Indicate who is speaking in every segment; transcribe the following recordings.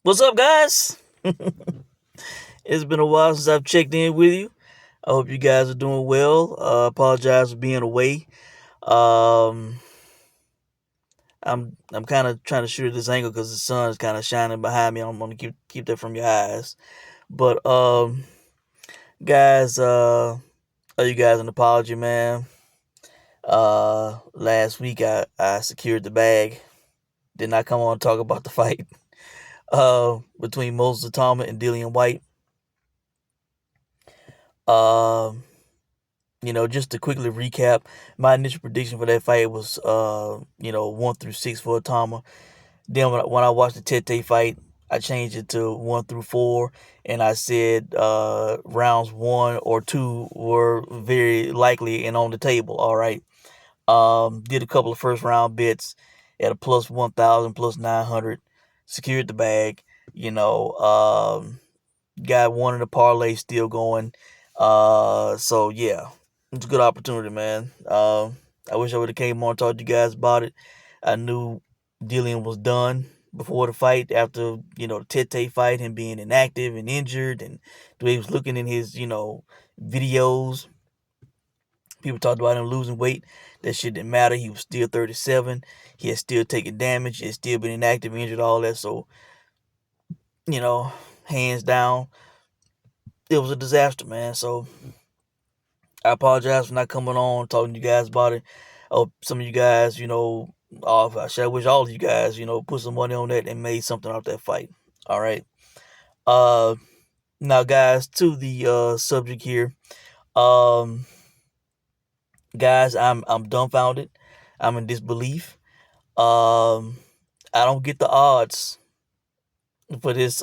Speaker 1: What's up, guys? It's been a while since I've checked in with you. I hope you guys are doing well. Apologize for being away. Um, I'm kind of trying to shoot at this angle because the sun is kind of shining behind me. I'm gonna keep that from your eyes. But guys, owe you guys an apology, man. Last week I secured the bag. Did not come on to talk about the fight between Moses Itauma and Dillian Whyte. Um, just to quickly recap, my initial prediction for that fight was, 1 through 6 for Itauma. Then when I watched the Tete fight, I changed it to 1 through 4, and I said rounds 1 or 2 were very likely and on the table. All right. Did a couple of first round bets at a plus 1,000, plus 900, secured the bag. You know, got one in the parlay still going. So yeah, it's a good opportunity, man. I wish I would have came on and talked to you guys about it. I knew Dillian was done before the fight, after the Tete fight, him being inactive and injured, and the way he was looking in his videos. People talked about him losing weight. That shit didn't matter. He was still 37. He had still taken damage. He had still been inactive, injured, all that. So you know, hands down, it was a disaster, man. So I apologize for not coming on talking to you guys about it. Oh, some of you guys, I wish all of you guys, put some money on that and made something out of that fight. All right. Uh, Now, guys, to the subject here. Um, Guys, I'm dumbfounded. I'm in disbelief. Um, I don't get the odds for this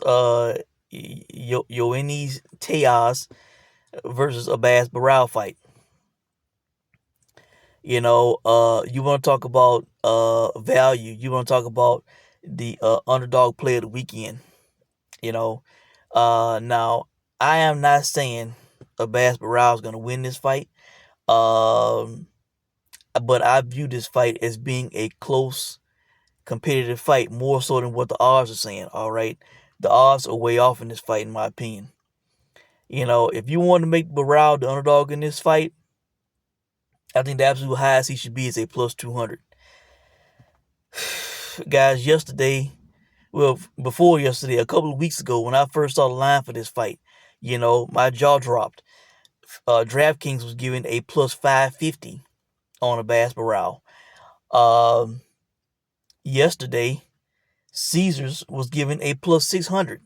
Speaker 1: Yoenis Tellez versus Abass Baraou fight. You want to talk about value. You want to talk about the underdog play of the weekend. You know, now I am not saying Abass Baraou is going to win this fight. Um, but I view this fight as being a close, competitive fight, more so than what the odds are saying. All right, the odds are way off in this fight, in my opinion. If you want to make Baraou the underdog in this fight, I think the absolute highest he should be is a plus 200. Guys, before yesterday, a couple of weeks ago, when I first saw the line for this fight, my jaw dropped. DraftKings was giving a plus 550 on Abass Baraou. Um, Yesterday, Caesars was giving a plus 600.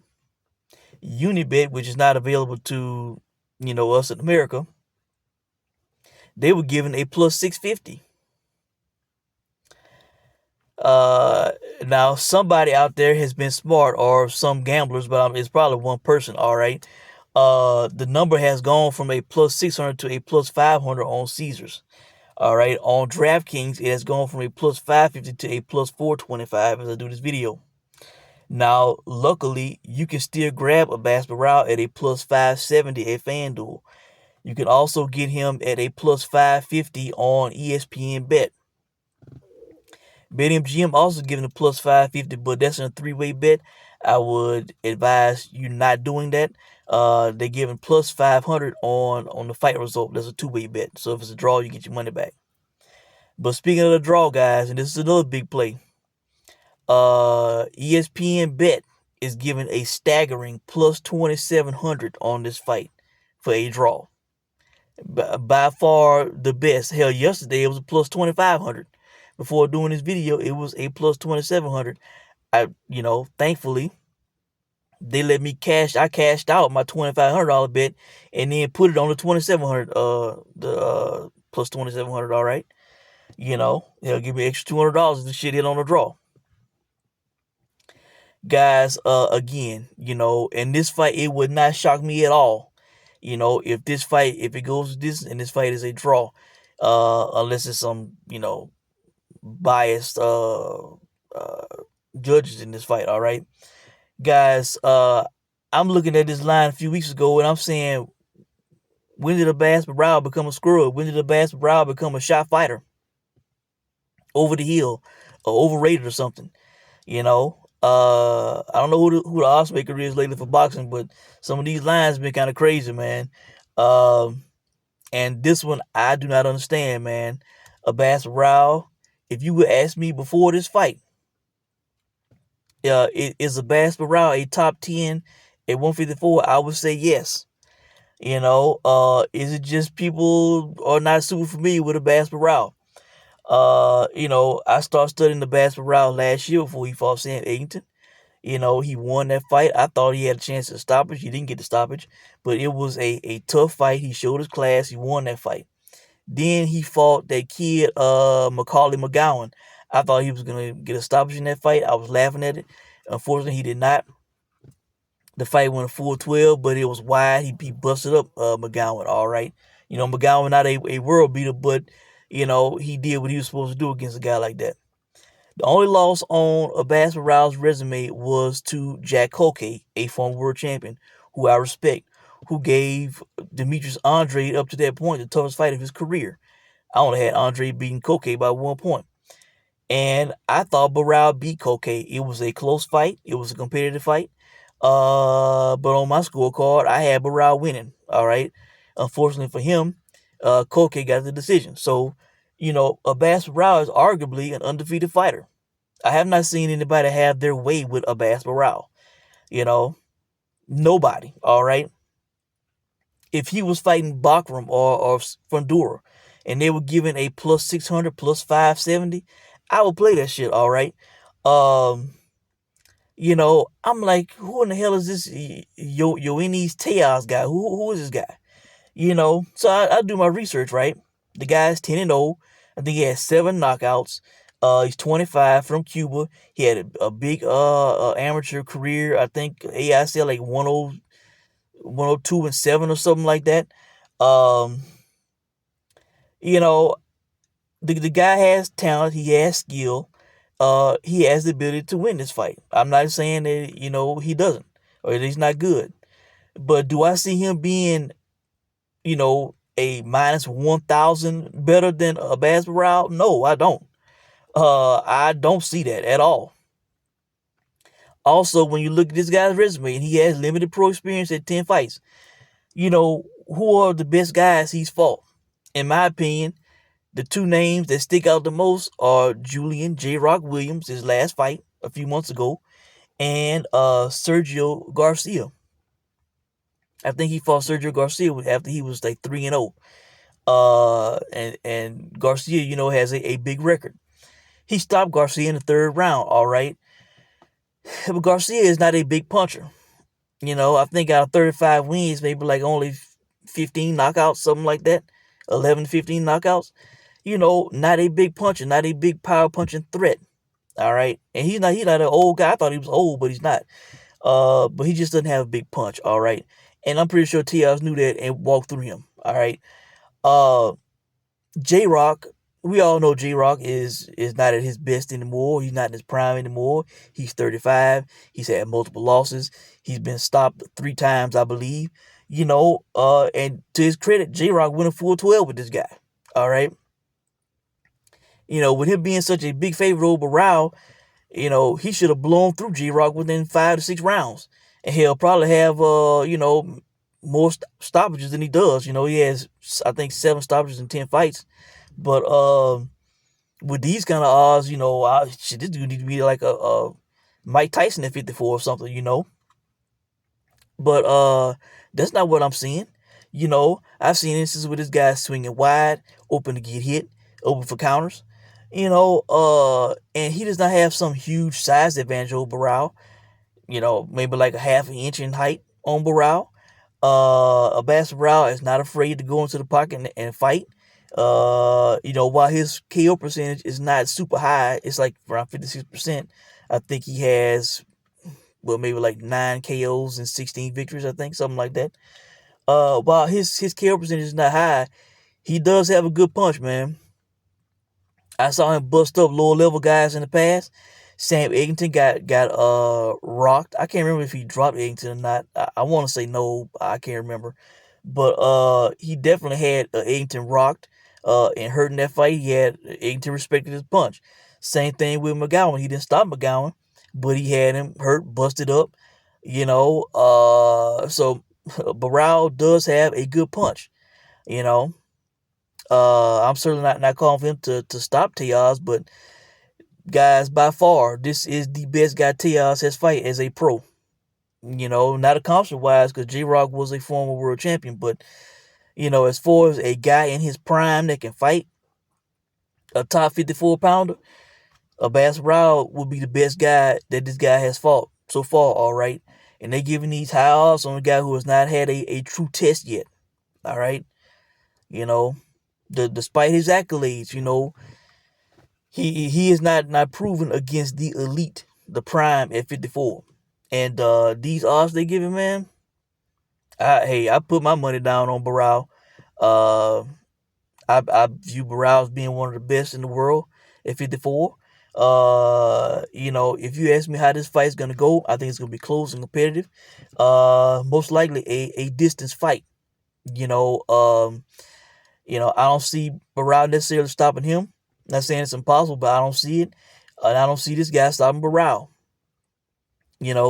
Speaker 1: Unibet, which is not available to, us in America, they were giving a plus 650. Uh, Now somebody out there has been smart, or some gamblers, but it's probably one person. All right. The number has gone from a plus 600 to a plus 500 on Caesars. All right. On DraftKings, it has gone from a plus 550 to a plus 425 as I do this video. Now, luckily, you can still grab Abass Baraou at a plus 570 at FanDuel. You can also get him at a plus 550 on ESPN Bet. BetMGM also giving a plus 550, but that's in a three-way bet. I would advise you not doing that. They're giving plus 500 on the fight result. That's a two-way bet. So if it's a draw, you get your money back. But speaking of the draw, guys, and this is another big play. ESPN Bet is giving a staggering plus 2,700 on this fight for a draw. By far the best. Hell, yesterday it was a plus 2,500. Before doing this video, it was a plus 2,700. Thankfully, they let me cash. I cashed out my $2,500 bet and then put it on the 2,700. The plus 2,700. All right. They'll give me extra $200 if the shit hit on the draw. Guys, again, in this fight, it would not shock me at all. If it goes to this and this fight is a draw, unless it's some, biased judges in this fight. All right, guys. I'm looking at this line a few weeks ago, and I'm saying, when did Abass Baraou become a screw? When did Abass Baraou become a shot fighter? Over the hill, or overrated or something? I don't know who the odds maker is lately for boxing, but some of these lines been kind of crazy, man. Um, and this one I do not understand, man. Abass Rao, if you would ask me before this fight, is Abass Rao a top 10 at 154? I would say yes. Is it just people are not super familiar with Abass Rao? I started studying the Abass Rao last year before he fought Sam Eggington. He won that fight. I thought he had a chance to stoppage. He didn't get the stoppage, but it was a tough fight. He showed his class. He won that fight. Then he fought that kid, Macaulay McGowan. I thought he was gonna get a stoppage in that fight. I was laughing at it. Unfortunately, he did not. The fight went a full 12, but it was wide. He busted up McGowan. All right, McGowan not a world beater, but he did what he was supposed to do against a guy like that. The only loss on Abass Rao's resume was to Jack Koke, a former world champion, who I respect, who gave Demetrius Andre up to that point the toughest fight of his career. I only had Andre beating Koke by 1 point. And I thought Baraou beat Koke. It was a close fight. It was a competitive fight. But on my scorecard, I had Baraou winning. All right. Unfortunately for him, Koke got the decision. So, Abass Baraou is arguably an undefeated fighter. I have not seen anybody have their way with Abass Baraou. You know, Nobody. All right. If he was fighting Bakram or Fundura and they were given a plus 600, plus 570, I would play that shit. All right. Um, I'm like, who in the hell is this Yoenis Tellez guy? Who is this guy? So I do my research, right? The guy's 10-0. I think he has 7 knockouts. He's 25 from Cuba. He had a big amateur career. I think AICL like 102 and 7 or something like that. Um, you know, the guy has talent. He has skill. He has the ability to win this fight. I'm not saying that he doesn't or that he's not good, but do I see him being a minus 1,000 better than a Baraou? No, I don't. I don't see that at all. Also, when you look at this guy's resume and he has limited pro experience at 10 fights, who are the best guys he's fought? In my opinion, the two names that stick out the most are Julian J. Rock Williams, his last fight a few months ago, and Sergio Garcia. I think he fought Sergio Garcia after he was like 3-0. And Garcia, has a big record. He stopped Garcia in the third round, all right. But Garcia is not a big puncher. I think out of 35 wins, maybe like only 15 knockouts, something like that. 11, 15 knockouts. Not a big puncher, not a big power punching threat. All right. And he's not an old guy. I thought he was old, but he's not. But he just doesn't have a big punch, all right. And I'm pretty sure T.I.S. knew that and walked through him. All right. Uh J Rock, we all know J Rock is not at his best anymore. He's not in his prime anymore. He's 35. He's had multiple losses. He's been stopped 3 times, I believe. And to his credit, J Rock went a full 12 with this guy. All right. With him being such a big favorite over Baraou, he should have blown through J Rock within 5 to 6 rounds. And he'll probably have more stoppages than he does. He has, I think, 7 stoppages in 10 fights. But with these kind of odds, this dude need to be like a Mike Tyson at 54 or something. But that's not what I'm seeing. I've seen instances where this guy swinging wide, open to get hit, open for counters. And he does not have some huge size advantage over Baraou. Maybe like a half an inch in height on Baraou. Abass Baraou is not afraid to go into the pocket and fight. While his KO percentage is not super high, it's like around 56%. I think he has, maybe like 9 KOs and 16 victories, I think, something like that. While his KO percentage is not high, he does have a good punch, man. I saw him bust up lower level guys in the past. Sam Eggington got rocked. I can't remember if he dropped Eggington or not. I want to say no. I can't remember. But he definitely had Eggington rocked and hurt in that fight. He had Eggington respected his punch. Same thing with McGowan. He didn't stop McGowan, but he had him hurt, busted up. So Baraou does have a good punch. You know, I'm certainly not calling for him to stop Tellez, but guys, by far, this is the best guy Tellez has fight as a pro. Not accomplishment wise, because J Rock was a former world champion, but as far as a guy in his prime that can fight a top 54 pounder, Abass would be the best guy that this guy has fought so far, all right? And they giving these high odds on a guy who has not had a true test yet, all right? You know, despite his accolades, he is not proven against the elite, the prime at 54. And these odds they giving, man, I put my money down on Baraou. Uh, I view Baraou as being one of the best in the world at 54. If you ask me how this fight's gonna go, I think it's gonna be close and competitive. Most likely a distance fight. You know, um, I don't see Baraou necessarily stopping him. Not saying it's impossible, but I don't see it. And I don't see this guy stopping Baraou.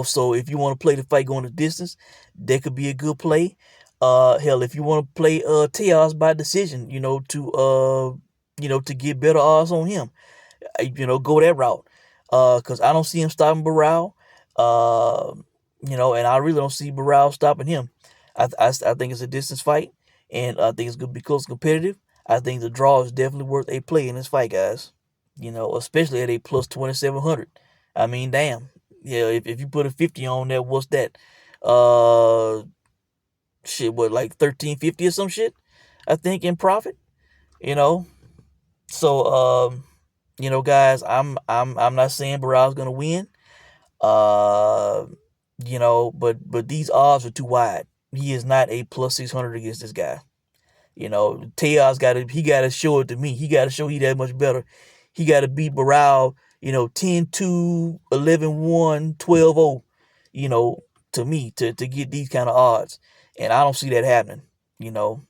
Speaker 1: So if you want to play the fight going the distance, that could be a good play. Hell, if you want to play Tellez by decision, to get better odds on him, go that route. Cause I don't see him stopping Baraou. Uh, and I really don't see Baraou stopping him. I think it's a distance fight, and I think it's gonna be close and competitive. I think the draw is definitely worth a play in this fight, guys. Especially at a plus 2,700. I mean, damn. Yeah, if you put a 50 on there, what's that? Uh, what, like 1350 or some shit? I think in profit. You know, so guys, I'm not saying Baraou's gonna win. Uh, but these odds are too wide. He is not a plus 600 against this guy. Tellez he gotta show it to me. He gotta show he that much better. He gotta beat Baraou, 10-2, 11-1, 12-0, to me, to get these kind of odds. And I don't see that happening. Abass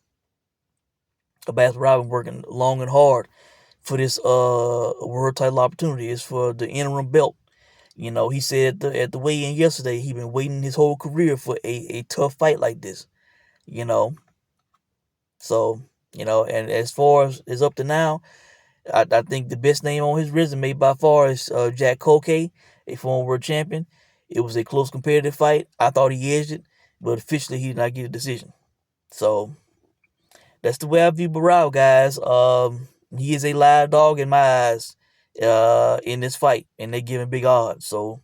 Speaker 1: Baraou been working long and hard for this world title opportunity. Is for the interim belt. He said at the weigh-in yesterday he been waiting his whole career for a tough fight like this. You know, so and as far as up to now, I think the best name on his resume by far is Jack Koke, a former world champion. It was a close competitive fight. I thought he edged it, but officially he did not get a decision. So that's the way I view Baraou, guys. He is a live dog in my eyes in this fight, and they giving big odds. So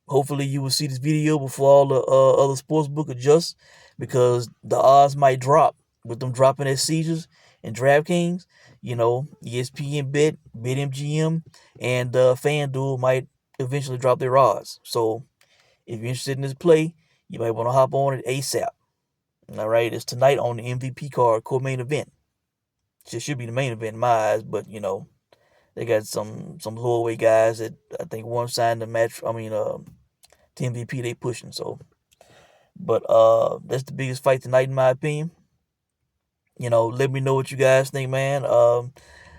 Speaker 1: hopefully you will see this video before all the other sportsbook adjust, because the odds might drop with them dropping their seizures and DraftKings. ESPN Bet, BetMGM, and FanDuel might eventually drop their odds. So if you're interested in this play, you might want to hop on it ASAP. All right, it's tonight on the MVP card, co-main event. It should be the main event in my eyes, but they got some lower weight guys that I think one signed the match. I mean, to MVP they pushing. So, but that's the biggest fight tonight in my opinion. Let me know what you guys think, man. I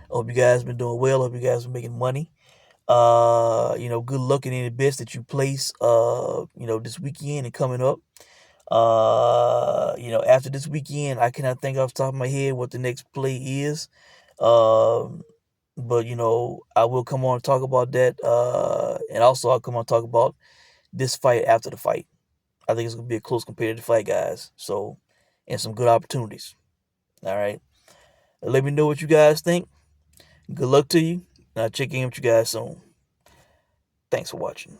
Speaker 1: hope you guys been doing well. I hope you guys are making money. Good luck in any bets that you place. This weekend and coming up. After this weekend, I cannot think off the top of my head what the next play is. Um, but I will come on and talk about that. And also I'll come on and talk about this fight after the fight. I think it's gonna be a close competitive fight, guys. So, and some good opportunities. All right. Let me know what you guys think. Good luck to you. And I'll check in with you guys soon. Thanks for watching.